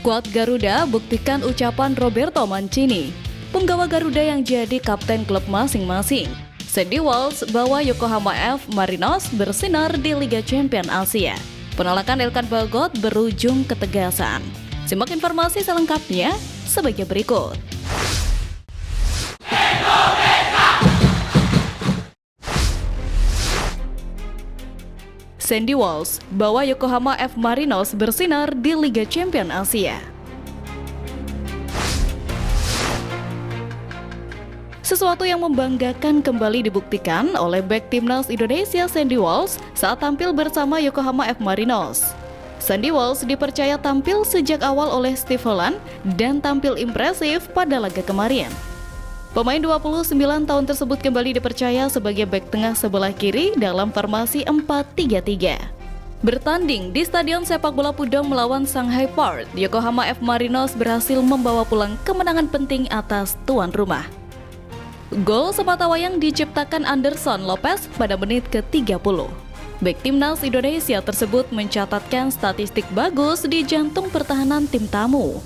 Skuad Garuda buktikan ucapan Roberto Mancini. Penggawa Garuda yang jadi kapten klub masing-masing. Sandy Walsh bawa Yokohama F. Marinos bersinar di Liga Champions Asia. Penolakan Elkan Bagot berujung ketegasan. Simak informasi selengkapnya sebagai berikut. Sandy Walsh bawa Yokohama F. Marinos bersinar di Liga Champions Asia. Sesuatu yang membanggakan kembali dibuktikan oleh bek timnas Indonesia Sandy Walsh saat tampil bersama Yokohama F. Marinos. Sandy Walsh dipercaya tampil sejak awal oleh Steve Holland dan tampil impresif pada laga kemarin. Pemain 29 tahun tersebut kembali dipercaya sebagai bek tengah sebelah kiri dalam formasi 4-3-3. Bertanding di Stadion Sepak Bola Pudong melawan Shanghai Port, Yokohama F. Marinos berhasil membawa pulang kemenangan penting atas tuan rumah. Gol sematawayang diciptakan Anderson Lopez pada menit ke-30. Bek timnas Indonesia tersebut mencatatkan statistik bagus di jantung pertahanan tim tamu.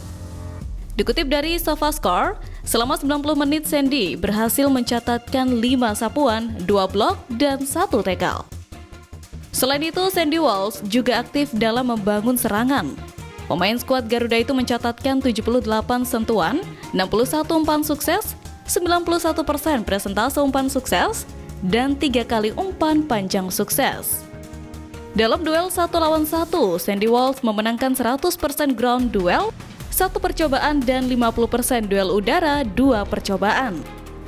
Dikutip dari SofaScore, selama 90 menit Sandy berhasil mencatatkan 5 sapuan, 2 blok, dan 1 tackle. Selain itu, Sandy Walsh juga aktif dalam membangun serangan. Pemain skuad Garuda itu mencatatkan 78 sentuhan, 61 umpan sukses, 91% presentase umpan sukses, dan 3 kali umpan panjang sukses. Dalam duel 1 lawan 1, Sandy Walsh memenangkan 100% ground duel, 1 percobaan, dan 50% duel udara, 2 percobaan.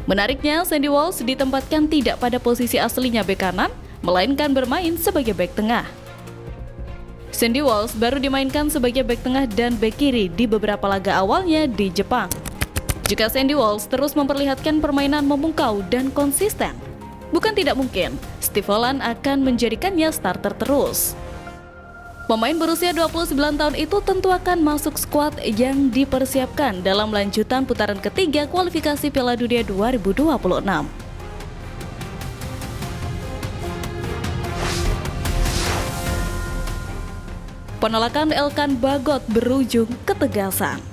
Menariknya, Sandy Walsh ditempatkan tidak pada posisi aslinya bek kanan, melainkan bermain sebagai bek tengah. Sandy Walsh baru dimainkan sebagai bek tengah dan bek kiri di beberapa laga awalnya di Jepang. Jika Sandy Walsh terus memperlihatkan permainan memukau dan konsisten, bukan tidak mungkin Steve Holland akan menjadikannya starter terus. Pemain berusia 29 tahun itu tentu akan masuk skuad yang dipersiapkan dalam lanjutan putaran ketiga kualifikasi Piala Dunia 2026. Penolakan Elkan Bagot berujung ketegasan.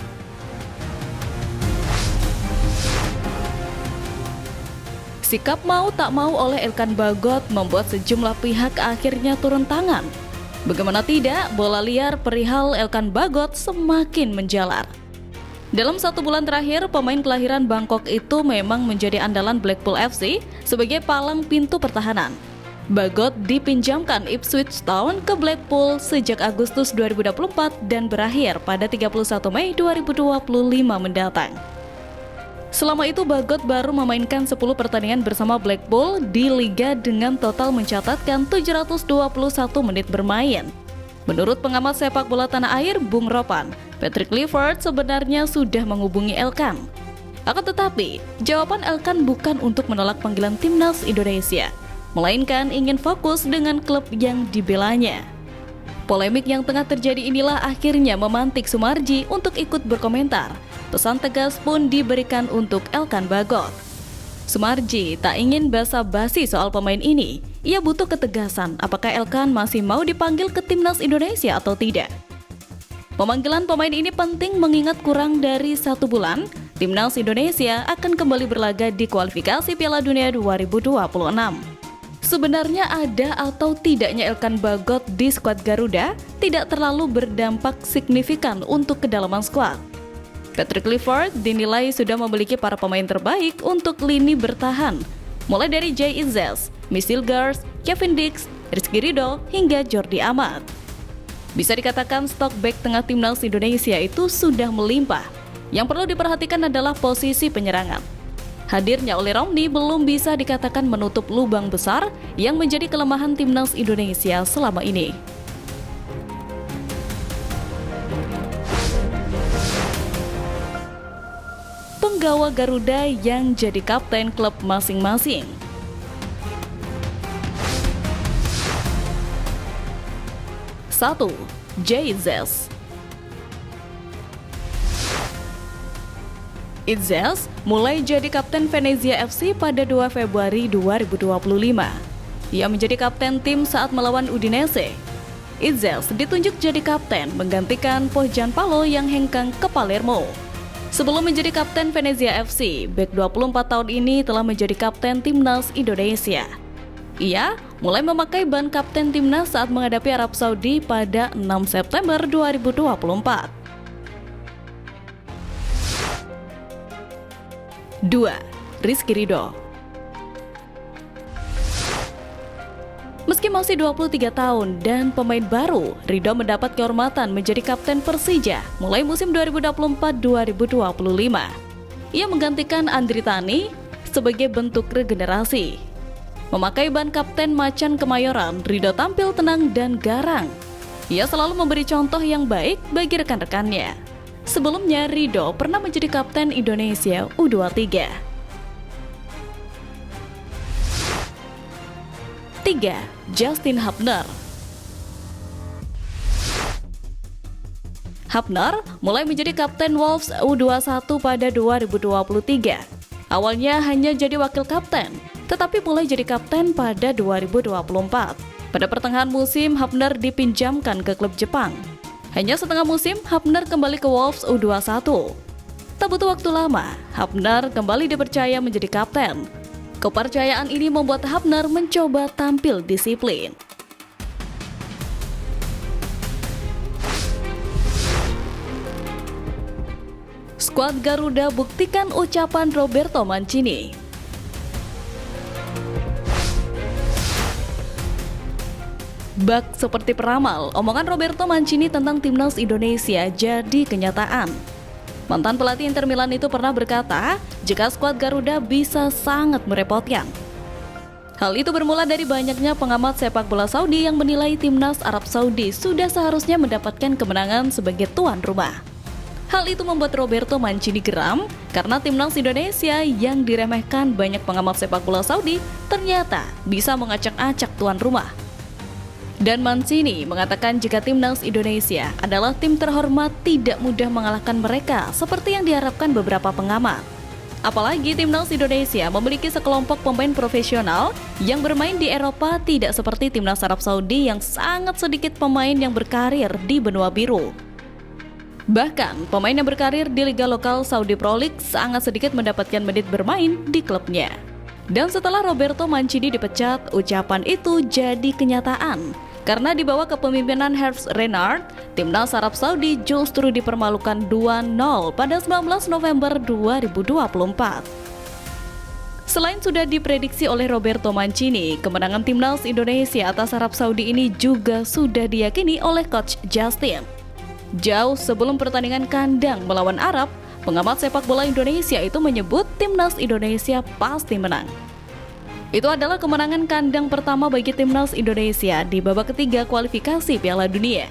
Sikap mau tak mau oleh Elkan Bagot membuat sejumlah pihak akhirnya turun tangan. Bagaimana tidak, bola liar perihal Elkan Bagot semakin menjalar. Dalam 1 bulan terakhir, pemain kelahiran Bangkok itu memang menjadi andalan Blackpool FC sebagai palang pintu pertahanan. Bagot dipinjamkan Ipswich Town ke Blackpool sejak Agustus 2024 dan berakhir pada 31 Mei 2025 mendatang. Selama itu Bagot baru memainkan 10 pertandingan bersama Blackpool di Liga dengan total mencatatkan 721 menit bermain. Menurut pengamat sepak bola tanah air Bung Ropan, Patrick Clifford sebenarnya sudah menghubungi Elkan. Akan tetapi, jawaban Elkan bukan untuk menolak panggilan timnas Indonesia, melainkan ingin fokus dengan klub yang dibelanya. Polemik yang tengah terjadi inilah akhirnya memantik Sumarji untuk ikut berkomentar. Pesan tegas pun diberikan untuk Elkan Bagot. Sumarji tak ingin basa-basi soal pemain ini. Ia butuh ketegasan apakah Elkan masih mau dipanggil ke timnas Indonesia atau tidak. Pemanggilan pemain ini penting mengingat kurang dari 1 bulan, timnas Indonesia akan kembali berlaga di kualifikasi Piala Dunia 2026. Sebenarnya ada atau tidaknya Elkan Bagot di skuad Garuda tidak terlalu berdampak signifikan untuk kedalaman skuad. Patrick Clifford dinilai sudah memiliki para pemain terbaik untuk lini bertahan, mulai dari Jay Izzes, Misil Gars, Kevin Dix, Rizky Ridho, hingga Jordi Amat. Bisa dikatakan stok bek tengah timnas Indonesia itu sudah melimpah. Yang perlu diperhatikan adalah posisi penyerangan. Hadirnya Oli Romney belum bisa dikatakan menutup lubang besar yang menjadi kelemahan timnas Indonesia selama ini. Penggawa Garuda yang jadi kapten klub masing-masing. 1. Jay Izzes. Izzes mulai jadi kapten Venezia FC pada 2 Februari 2025. Ia menjadi kapten tim saat melawan Udinese. Itzels ditunjuk jadi kapten menggantikan Pohjan Palo yang hengkang ke Palermo. Sebelum menjadi kapten Venezia FC, bek 24 tahun ini telah menjadi kapten timnas Indonesia. Ia mulai memakai ban kapten timnas saat menghadapi Arab Saudi pada 6 September 2024. 2. Rizky Ridho. Meski masih 23 tahun dan pemain baru, Ridho mendapat kehormatan menjadi kapten Persija mulai musim 2024-2025. Ia menggantikan Andri Tani sebagai bentuk regenerasi. Memakai ban kapten Macan Kemayoran, Ridho tampil tenang dan garang. Ia selalu memberi contoh yang baik bagi rekan-rekannya. Sebelumnya, Ridho pernah menjadi kapten Indonesia U23. 3. Justin Hubner. Hubner mulai menjadi kapten Wolves U21 pada 2023. Awalnya hanya jadi wakil kapten, tetapi mulai jadi kapten pada 2024. Pada pertengahan musim, Hubner dipinjamkan ke klub Jepang. Hanya setengah musim, Hubner kembali ke Wolves U21. Tak butuh waktu lama, Hubner kembali dipercaya menjadi kapten. Kepercayaan ini membuat Hubner mencoba tampil disiplin. Skuad Garuda buktikan ucapan Roberto Mancini. Bak seperti peramal, omongan Roberto Mancini tentang timnas Indonesia jadi kenyataan. Mantan pelatih Inter Milan itu pernah berkata, jika skuad Garuda bisa sangat merepotkan. Hal itu bermula dari banyaknya pengamat sepak bola Saudi yang menilai timnas Arab Saudi sudah seharusnya mendapatkan kemenangan sebagai tuan rumah. Hal itu membuat Roberto Mancini geram karena timnas Indonesia yang diremehkan banyak pengamat sepak bola Saudi ternyata bisa mengacak-acak tuan rumah. Dan Mancini mengatakan jika timnas Indonesia adalah tim terhormat tidak mudah mengalahkan mereka seperti yang diharapkan beberapa pengamat. Apalagi timnas Indonesia memiliki sekelompok pemain profesional yang bermain di Eropa tidak seperti timnas Arab Saudi yang sangat sedikit pemain yang berkarir di benua biru. Bahkan pemain yang berkarir di liga lokal Saudi Pro League sangat sedikit mendapatkan menit bermain di klubnya. Dan setelah Roberto Mancini dipecat, ucapan itu jadi kenyataan. Karena di bawah kepemimpinan Hervé Renard, timnas Arab Saudi justru dipermalukan 2-0 pada 19 November 2024. Selain sudah diprediksi oleh Roberto Mancini, kemenangan timnas Indonesia atas Arab Saudi ini juga sudah diyakini oleh Coach Justin. Jauh sebelum pertandingan kandang melawan Arab, pengamat sepak bola Indonesia itu menyebut timnas Indonesia pasti menang. Itu adalah kemenangan kandang pertama bagi timnas Indonesia di babak ketiga kualifikasi Piala Dunia.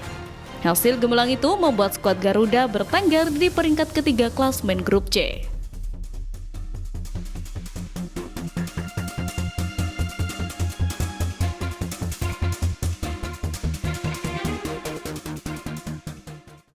Hasil gemilang itu membuat skuad Garuda bertengger di peringkat ketiga klasemen grup C.